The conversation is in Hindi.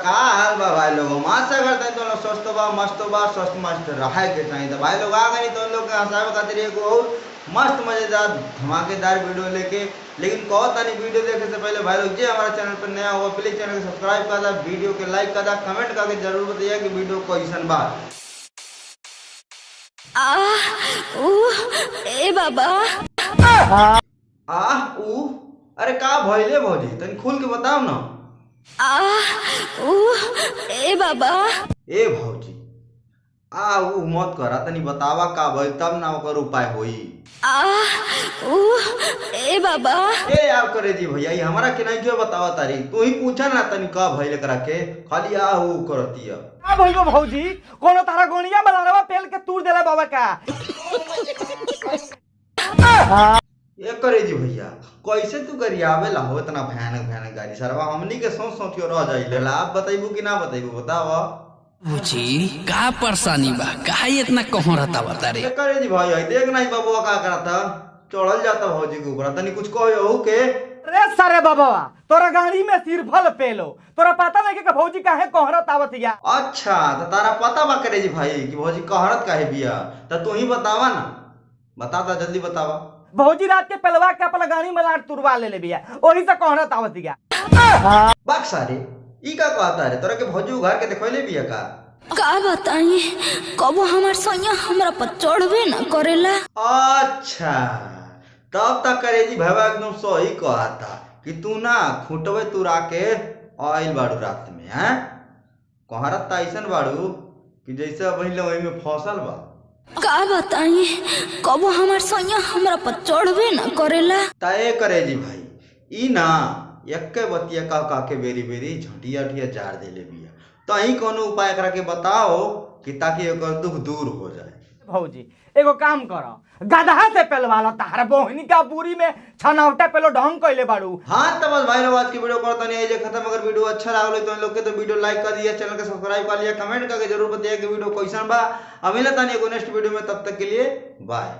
का हाल बा भाई लोग मासा करते हैं तो लोग स्वस्थ बा स्वस्थ मस्त रहे के चाहिए। तो भाई लोग आ गए तो उन लोग के हंसावे खातिर एगो और मस्त मजेदार धमाकेदार वीडियो लेके। लेकिन कहो तानी वीडियो देखे से पहले भाई लोग जे हमारे चैनल पर नया हुआ प्लीज चैनल को सब्सक्राइब कर दा, वीडियो के लाइक कर दा, कमेंट करके जरूर बताइए कि वीडियो कैसन बा। ए बाबा। आह ऊ अरे का भइले भौजी तनी खुल के बताओ ना। ए बाबा। ए भौजी ऊ मत करा, तनी बतावा का भइल तब ना ओकर उपाय होई। ए बाबा। ए यार करे जी भैया ये हमारा के नहीं क्यों बतावा तारी, तू ही पूछा ना तनी का भइल करा के खाली ऊ करतिया। का भइल भौजी कोनो तारा गोनिया बलारवा पेल के तूर देला बाबा का। ये करे जी भैया कैसे तू गरियावेला हो इतना भयानक भयानक गाड़ी सरवा हमनी के सोच सोचियो रह जाइलेला। आप बताइबू कि ना बताइबू बतावा। जी का परेशानी बा का इतना कहो रहता बता रे। ये करे जी भाई देख नहीं बाबू का करता चढ़ल जाता भौजी के ऊपर तनी कुछ कहो के। रे सारे बाबा तोरा गाड़ी में सिरफल पेलो तोरा पता नहीं कि भौजी काहे कहरत आवत गया। अच्छा तो तारा पता बा करे जी भाई कि भौजी कहरत काहे बिया, तो तू ही बतावा ना, बता जल्दी बतावा। भौजी रात के पेलवा के अपना गाड़ी में लाट तुरवा ले बिया ओही से कहरत आवत गया। बाक सारे ई का कहता रे तोरा के भौजी घर के देखोले बिया का बताई कबो हमार सैया हमरा पर चढ़बे ना करेला। अच्छा तब तक करे जी भैया एकदम सही कहता कि तू ना खूंटवे तुरा के आइल बाड़ू रात में हैं कहरत त ऐसन बाड़ू कि जैसे पहले वही में फसल बा। का बताई कबो हमार सैया हमरा पर चढ़बे ना करेला। तय करे जी भाई ई ना एक्के बतिया का के बेरी बेरी झटिया ठिया जार देले बिया, तो ही कोनो उपाय करा के बताओ कि ताकि एकर दुख दूर हो जाए। भौजी एगो काम करो गदहा से पेलवा लो तार बोहनी का पूरी में छनौटा पेलो ढंग कइले बाड़ू। हाँ तो बस भाई लोग आज की वीडियो करता नहीं है खत्म। अगर वीडियो अच्छा लगा तो इन लोग के तो वीडियो लाइक कर दिया, चैनल के सब्सक्राइब कर लिया, कमेंट करके जरूर बताइए कि वीडियो कैसा बा। अब मिलता नहीं नेक्स्ट वीडियो में, तब तक के लिए बाय।